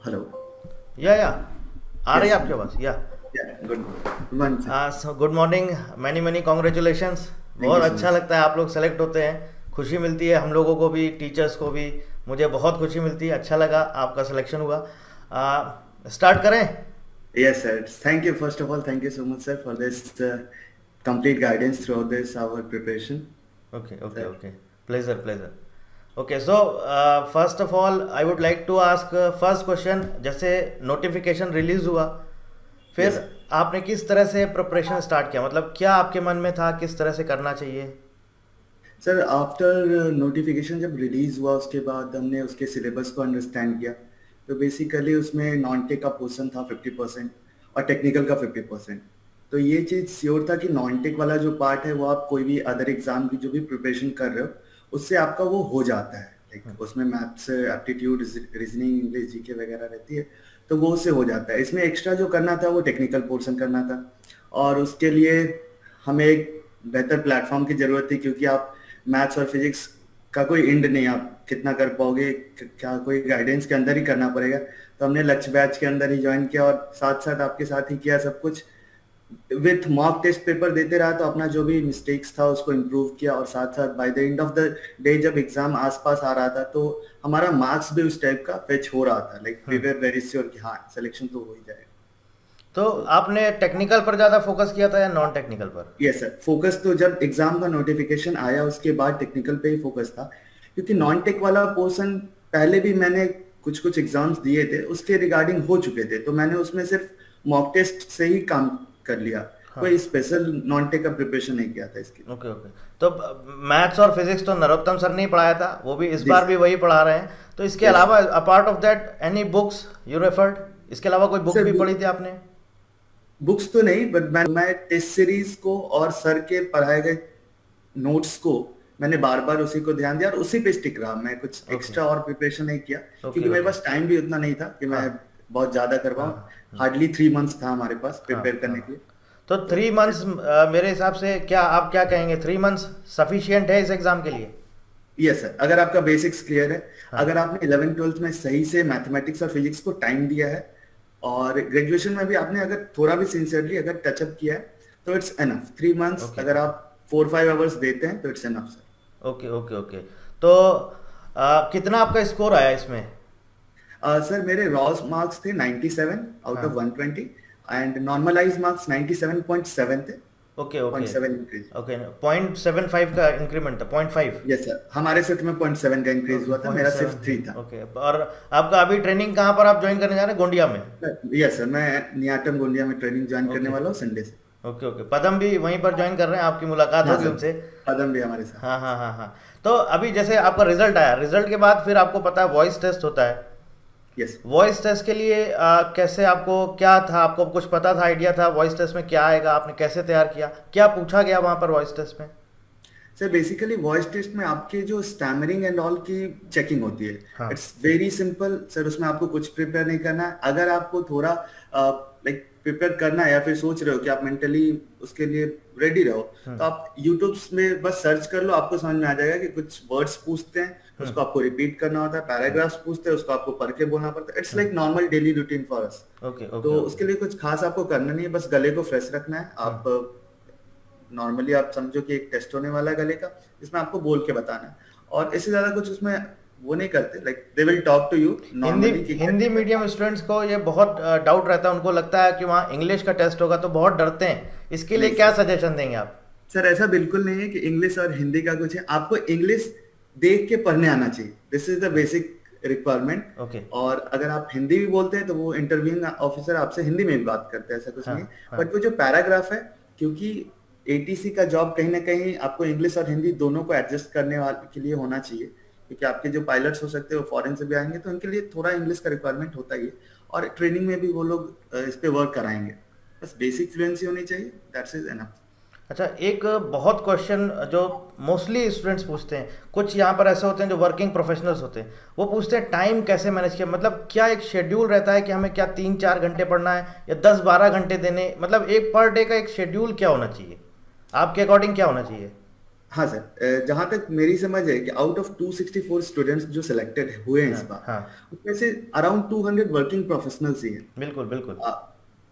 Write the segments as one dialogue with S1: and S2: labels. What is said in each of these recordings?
S1: Hello.
S2: या आ रही
S1: yes.
S2: है आपके पास या
S1: या good morning sir.
S2: Good morning. Many many congratulations.
S1: Thank
S2: बहुत
S1: यू सो
S2: अच्छा
S1: मच।
S2: लगता है आप लोग सेलेक्ट होते हैं। खुशी मिलती है हम लोगों को भी, टीचर्स को भी। मुझे बहुत खुशी मिलती है, अच्छा लगा आपका सिलेक्शन हुआ। स्टार्ट करें।
S1: Yes sir, thank you first of all, thank you so much sir for this complete guidance throughout this our preparation
S2: okay okay
S1: sir.
S2: Okay. Pleasure pleasure. Okay so first of all I would like to ask first question. जैसे notification release हुआ,
S1: Yes
S2: फिर आपने किस तरह से preparation start किया? मतलब क्या आपके मन में था, किस तरह से करना चाहिए?
S1: सर, आफ्टर नोटिफिकेशन जब रिलीज हुआ उसके बाद हमने उसके सिलेबस को अंडरस्टैंड किया। तो बेसिकली उसमें नॉन टेक का पोर्शन था 50% और टेक्निकल का 50%। तो ये चीज़ श्योर था कि नॉन टेक वाला जो पार्ट है वो आप कोई भी अदर एग्जाम की जो भी प्रिपरेशन कर रहे हो उससे आपका वो हो जाता है। लाइक उसमें maths, aptitude, reasoning, English, GK वगैरह रहती है। तो वो उससे हो जाता है। इसमें एक्स्ट्रा जो करना था वो टेक्निकल पोर्शन करना था। और उसके लिए हमें एक बेहतर प्लेटफॉर्म की ज़रूरत थी, क्योंकि आप मैथ्स और फिजिक्स का कोई एंड नहीं, आप कितना कर पाओगे, क्या कोई गाइडेंस के अंदर ही करना पड़ेगा। तो हमने लक्ष्य बैच के अंदर ही ज्वाइन किया और साथ साथ आपके साथ ही किया सब कुछ। विथ मॉक टेस्ट पेपर देते रहा, तो अपना जो भी मिस्टेक्स था उसको इम्प्रूव किया। और साथ साथ by the end of the day जब एग्जाम आसपास आ रहा था तो हमारा मार्क्स भी उस टाइप का फेच हो रहा था। Like we were very sure कि हाँ, सिलेक्शन तो हो ही जाएगा।
S2: तो
S1: सो
S2: आपने टेक्निकल पर ज़्यादा फोकस किया था या नॉन टेक्निकल पर?
S1: यस सर, फोकस तो जब एग्जाम का नोटिफिकेशन आया उसके बाद टेक्निकल पे ही फोकस था। क्योंकि नॉन टेक वाला पोर्शन पहले भी मैंने कुछ कुछ एग्जाम्स दिए थे, उसके रिगार्डिंग हो चुके थे। तो मैंने उसमें सिर्फ मॉक टेस्ट से ही काम कर लिया।
S2: हाँ।
S1: कोई स्पेशल नॉन टेक का प्रिपरेशन नहीं किया था इसके लिए।
S2: Okay okay. तो मैथ्स और फिजिक्स तो नरोत्तम सर ने ही पढ़ाया था, वो भी इस
S1: जी
S2: बार भी
S1: सर।
S2: वही पढ़ा रहे हैं। तो इसके
S1: यस
S2: अलावा apart of that any books you referred? इसके अलावा कोई बुक
S1: सर।
S2: भी पढ़ी थी आपने?
S1: बुक्स तो नहीं, बट मैं टेस्ट सीरीज को और सर के पढ़ाए गए नोट्स को मैंने बार बार उसी को ध्यान दिया और उसी पे स्टिक रहा। मैं कुछ
S2: ओके
S1: एक्स्ट्रा और प्रिपरेशन नहीं किया,
S2: ओके
S1: क्योंकि मेरे
S2: ओके।
S1: पास टाइम भी उतना नहीं था कि
S2: हाँ
S1: मैं बहुत ज्यादा कर
S2: हाँ
S1: पाऊँ।
S2: हाँ।
S1: हार्डली 3 मंथ्स था हमारे पास
S2: हाँ
S1: प्रिपेयर
S2: हाँ।
S1: करने के लिए।
S2: तो
S1: तो
S2: 3 मंथ्स मेरे हिसाब से, क्या आप क्या कहेंगे, 3 मंथ्स सफिशियंट है इस एग्ज़ाम के लिए?
S1: यस सर, अगर आपका बेसिक्स क्लियर है,
S2: हाँ।
S1: अगर आपने 11th 12th में सही से मैथमेटिक्स और फिजिक्स को टाइम दिया है, और ग्रेजुएशन में भी आपने अगर थोड़ा भी सिंसियरली अगर टचअप किया है, तो इट्स एनफ। 3 मंथ्स
S2: ओके
S1: अगर
S2: ओके
S1: आप 4-5 आवर्स देते हैं तो it's enough sir.
S2: Okay okay okay. तो कितना आपका स्कोर आया इसमें?
S1: सर, मेरे रॉस मार्क्स थे 97 आउट ऑफ
S2: हाँ।
S1: 120, एंड नॉर्मलाइज मार्क्स 97.7 थे।
S2: Okay okay
S1: 0.7 increase.
S2: ओके। 0.75 का इंक्रीमेंट था, 0.5?
S1: यस सर, हमारे सेट में 0.7 का इंक्रीज
S2: ओके,
S1: हुआ था,
S2: पॉइंट
S1: मेरा
S2: सेवन
S1: सिर्फ
S2: थ्री
S1: 3 था।
S2: ओके। और आपका अभी ट्रेनिंग कहाँ पर आप ज्वाइन करने जा रहे हैं? गोंडिया में?
S1: यस सर, मैं नियाटम गोंदिया में ट्रेनिंग ज्वाइन करने
S2: ओके
S1: वाला हूँ संडे से।
S2: Okay okay. पदम भी वहीं पर ज्वाइन कर रहे हैं, आपकी मुलाकात
S1: हाँ
S2: होगी
S1: सर,
S2: उनसे।
S1: कदम भी हमारे साथ।
S2: हाँ हाँ हाँ हाँ। तो अभी जैसे आपका रिजल्ट आया, रिजल्ट के बाद फिर आपको पता है वॉइस टेस्ट होता है।
S1: यस
S2: वॉइस टेस्ट के लिए कैसे, आपको क्या था, आपको कुछ पता था, आइडिया था वॉइस टेस्ट में क्या आएगा? आपने कैसे तैयार किया, क्या पूछा गया वहाँ पर वॉइस टेस्ट में?
S1: सर, बेसिकली वॉइस टेस्ट में आपके जो स्टैमरिंग एंड ऑल की चेकिंग होती है।
S2: हाँ।
S1: इट्स वेरी सिंपल सर, उसमें आपको कुछ प्रिपेयर नहीं करना है। अगर आपको थोड़ा लाइक प्रिपेयर करना है या फिर सोच रहे हो कि आप मेंटली उसके लिए रेडी रहो, तो आप यूट्यूब में बस सर्च कर लो, आपको समझ में आ जाएगा कि कुछ वर्ड्स पूछते हैं, उसको आपको रिपीट करना होता है। पैराग्राफ्स पूछते हैं, उसको आपको पढ़ के बोलना पड़ता है। It's like normal daily routine for us.
S2: Okay okay
S1: तो
S2: ओके।
S1: उसके लिए कुछ खास आपको करना नहीं है, बस गले को फ्रेश रखना है। आप नॉर्मली आप समझो कि एक टेस्ट होने वाला है गले का, जिसमें आपको बोल के बताना है। और इससे ज्यादा कुछ उसमें वो नहीं करते। Like they will talk to you
S2: Hindi
S1: normally कि क्या
S2: हिंदी
S1: चीज़ है।
S2: मीडियम स्टूडेंट्स को ये बहुत डाउट रहता है, उनको लगता है कि वहाँ इंग्लिश का टेस्ट होगा तो बहुत डरते हैं। इसके लिए
S1: नहीं
S2: क्या
S1: सर,
S2: सजेशन देंगे आप?
S1: सर ऐसा बिल्कुल नहीं है कि इंग्लिश और हिंदी का कुछ है। आपको इंग्लिश देख के पढ़ने आना चाहिए, this is the basic requirement.
S2: Okay.
S1: और अगर आप हिंदी भी बोलते हैं तो वो इंटरव्यूइंग ऑफिसर आपसे हिंदी में भी बात करते हैं, ऐसा कुछ
S2: हाँ
S1: नहीं है।
S2: हाँ।
S1: बट वो जो पैराग्राफ है, क्योंकि एटीसी का जॉब कहीं ना कहीं आपको इंग्लिश और हिंदी दोनों को एडजस्ट करने वाले के लिए होना चाहिए, क्योंकि आपके जो पायलट्स हो सकते हैं वो फॉरेन से भी आएंगे, तो उनके लिए थोड़ा इंग्लिश का रिक्वायरमेंट होता ही है। और ट्रेनिंग में भी वो लोग इस पे वर्क कराएंगे। बस बेसिक फ्लुएंसी होनी चाहिए, दैट्स इज एनफ।
S2: अच्छा, एक बहुत क्वेश्चन जो मोस्टली स्टूडेंट्स पूछते हैं, कुछ यहाँ पर ऐसे होते हैं जो वर्किंग प्रोफेशनल्स होते हैं, वो पूछते हैं टाइम कैसे मैनेज किया? मतलब क्या एक शेड्यूल रहता है कि हमें क्या 3-4 घंटे पढ़ना है या 10-12 घंटे देने? मतलब एक पर डे का एक शेड्यूल क्या होना चाहिए आपके अकॉर्डिंग, क्या होना चाहिए?
S1: हाँ सर, जहाँ तक मेरी समझ है कि आउट ऑफ 264 स्टूडेंट्स जो सिलेक्टेड हुए हैं
S2: हाँ
S1: इस बार,
S2: हाँ।
S1: उसमें से अराउंड 200 वर्किंग प्रोफेशनल्स ही
S2: बिल्कुल बिल्कुल।
S1: है।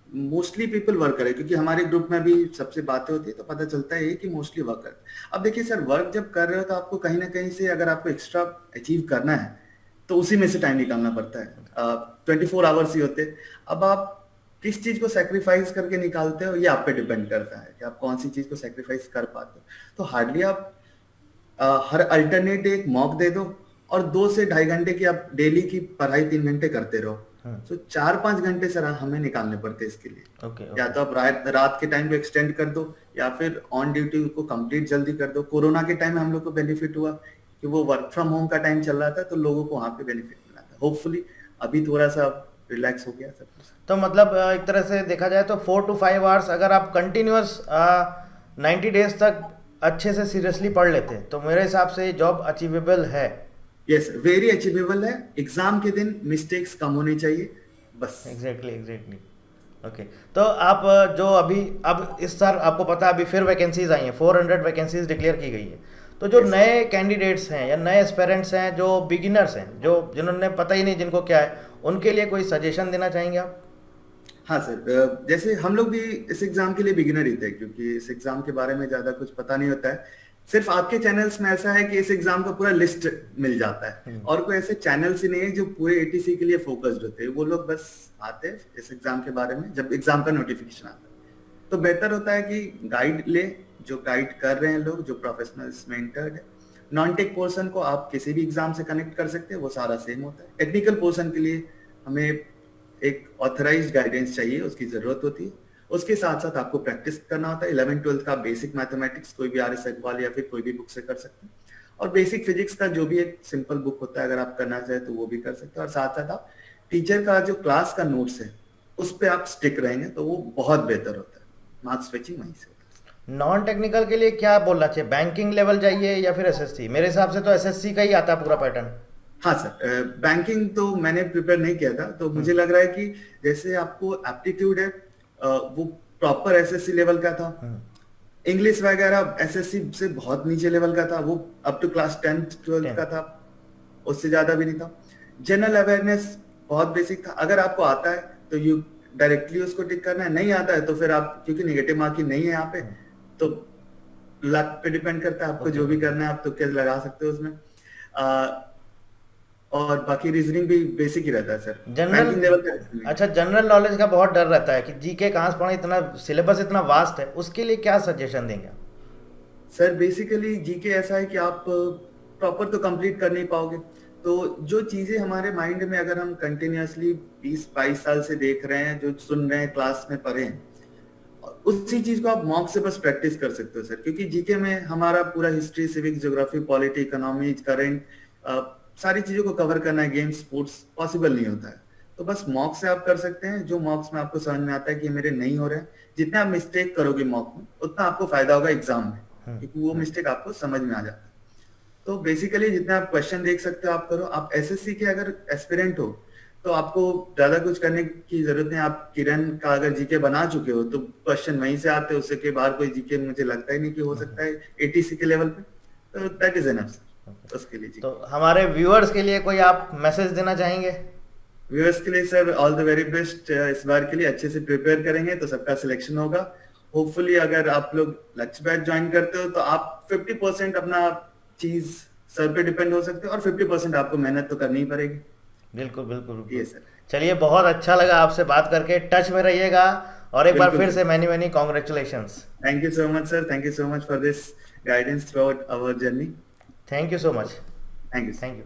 S1: मोस्टली पीपल वर्क करे, क्योंकि हमारे ग्रुप में भी सबसे बातें होती है तो पता चलता है कि मोस्टली वर्क करते हैं। अब देखिए सर, वर्क जब कर रहे हो तो आपको कहीं ना कहीं से अगर आपको एक्स्ट्रा अचीव करना है तो उसी में से टाइम निकालना पड़ता है। 24 आवर्स ही होते हैं। अब आप किस चीज को सेक्रीफाइस करके निकालते हो ये आप पे डिपेंड करता है कि आप कौन सी चीज को सेक्रीफाइस कर पाते हो। तो हार्डली आप हर अल्टरनेट एक मॉक दे दो और 2 से ढाई घंटे की आप डेली की पढ़ाई 3 घंटे करते रहो। तो 4-5 घंटे सर हमें निकालने पड़ते हैं इसके लिए।
S2: ओके
S1: या
S2: ओके।
S1: तो आप रात के टाइम को एक्सटेंड कर दो या फिर ऑन ड्यूटी को कंप्लीट जल्दी कर दो। कोरोना के टाइम में हम लोग को बेनिफिट हुआ कि वो वर्क फ्रॉम होम का टाइम चल रहा था तो लोगों को वहां पे बेनिफिट मिला था। होपफुली अभी थोड़ा सा रिलैक्स हो गया सब कुछ।
S2: तो मतलब एक तरह से देखा जाए तो 4 to 5 आवर्स अगर आप कंटिन्यूअस 90 डेज तक अच्छे से सीरियसली पढ़ लेते हैं तो मेरे हिसाब से जॉब अचीवेबल है।
S1: यस, वेरी अचीवेबल है। एग्जाम के दिन मिस्टेक्स कम होनी चाहिए बस।
S2: Exactly exactly. ओके। तो आप जो अभी अब इस साल आपको पता है अभी फिर वैकेंसीज आई हैं, 400 वैकेंसीज डिक्लेयर की गई है। तो जो
S1: यस
S2: नए कैंडिडेट्स हैं या नए एस्पेरेंट्स हैं जो बिगिनर्स हैं जो जिन्होंने पता ही नहीं जिनको क्या है, उनके लिए कोई सजेशन देना चाहेंगे आप?
S1: हाँ सर, जैसे हम लोग भी इस एग्जाम के लिए बिगिनर ही थे, क्योंकि इस एग्जाम के बारे में ज्यादा कुछ पता नहीं होता है। सिर्फ आपके चैनल्स में ऐसा है कि इस एग्जाम का पूरा लिस्ट मिल जाता है, और कोई ऐसे चैनल्स ही नहीं है जो पूरे एटीसी के लिए फोकस्ड होते हैं। वो लोग बस आते हैं इस एग्जाम के बारे में जब एग्जाम का नोटिफिकेशन आता है। तो बेहतर होता है कि गाइड ले, जो गाइड कर रहे हैं लोग, जो प्रोफेशनल इसमें इंटर्ड है। नॉन टेक पोर्शन को आप किसी भी एग्जाम से कनेक्ट कर सकते हैं, वो सारा सेम होता है। टेक्निकल पोर्शन के लिए हमें एक ऑथराइज्ड गाइडेंस चाहिए, उसकी जरूरत होती है। उसके साथ साथ आपको प्रैक्टिस करना होता है। 11th-12th का बेसिक मैथमेटिक्स कोई भी आर.एस. अग्रवाल या फिर कोई भी बुक से कर सकते हैं, और बेसिक फिजिक्स का जो भी एक सिंपल बुक होता है अगर आप करना चाहे तो वो भी कर सकते हैं। और साथ साथ आप टीचर का जो क्लास का नोट्स है उस पर आप स्टिक रहेंगे तो वो बहुत बेहतर होता है। मार्क्स फेचिंग वहीं से होता है।
S2: नॉन टेक्निकल के लिए क्या बोलना चाहिए, बैंकिंग लेवल जाइए या फिर एसएससी? मेरे हिसाब से तो एसएससी का ही आता है पूरा पैटर्न।
S1: हाँ सर, बैंकिंग तो मैंने प्रिपेयर नहीं किया था, तो मुझे लग रहा है कि जैसे आपको एप्टीट्यूड है वो प्रॉपर एसएससी लेवल का था। इंग्लिश वगैरह एसएससी से बहुत नीचे लेवल का था, वो अप टू क्लास 10th-12th का था, उससे ज्यादा भी नहीं था। जनरल अवेयरनेस बहुत बेसिक था। अगर आपको आता है तो यू डायरेक्टली उसको टिक करना है, नहीं आता है तो फिर आप, क्योंकि नेगेटिव मार्किंग नहीं है यहाँ पे, तो लक पे डिपेंड करता है आपको जो भी करना है, आप तो क्या लगा सकते हो उसमें। और बाकी रीजनिंग भी बेसिक ही रहता है सर, बैंकिंग लेवल का नहीं।
S2: अच्छा, जनरल नॉलेज का बहुत डर रहता है कि जीके कहाँ से पढ़ें, इतना सिलेबस इतना वास्ट है, उसके लिए क्या सजेशन देंगे आप?
S1: सर बेसिकली जीके ऐसा है कि आप प्रॉपर तो कंप्लीट कर नहीं पाओगे। तो जो चीजें हमारे माइंड में अगर हम कंटिन्यूअसली 20-22 साल से देख रहे हैं, जो सुन रहे हैं, क्लास में पढ़े हैं, उसी चीज को आप मॉक से बस प्रैक्टिस कर सकते हो सर। क्योंकि जीके में हमारा पूरा history, civics, geography, polity, economy, current, सारी चीजों को कवर करना है, गेम्स, स्पोर्ट्स पॉसिबल नहीं होता है। तो बस मॉक से आप कर सकते हैं, जो मॉक्स में आपको समझ में आता है कि मेरे नहीं हो रहे हैं। जितने आप मिस्टेक करोगे मॉक में उतना आपको फायदा होगा एग्जाम में, क्योंकि वो मिस्टेक आपको समझ में आ जाता है। तो बेसिकली जितने आप क्वेश्चन देख सकते हो आप करो। आप एसएससी के अगर एस्पिरेंट हो तो आपको ज्यादा कुछ करने की जरूरत नहीं। आप किरण का अगर जीके बना चुके हो तो क्वेश्चन वहीं से आते हैं, उससे के बाहर कोई जीके मुझे लगता ही नहीं कि हो सकता है एटीसी के लेवल पे। तो दैट इज एनफ सर उसके लिए।
S2: तो हमारे व्यूअर्स के लिए कोई आप मैसेज देना चाहेंगे?
S1: व्यूअर्स के लिए sir all the very best. इस बार के लिए अच्छे से प्रिपेयर करेंगे तो सबका सिलेक्शन होगा। होपफुली अगर आप लोग लक्ष्य बैच ज्वाइन करते हो तो आप 50% अपना चीज सर पे डिपेंड हो सकते हो, और 50% आपको मेहनत तो करनी ही पड़ेगी।
S2: बिल्कुल बिल्कुल
S1: ये
S2: बिल्कुल।
S1: सर।
S2: चलिए, बहुत अच्छा लगा आपसे बात करके, टच में रहिएगा, और एक बार
S1: बिल्कुल
S2: फिर
S1: सर।
S2: से many many congratulations.
S1: Thank you so much sir, thank you so much for this guidance throughout our journey.
S2: Thank you so much.
S1: Thank you.
S2: Thank you.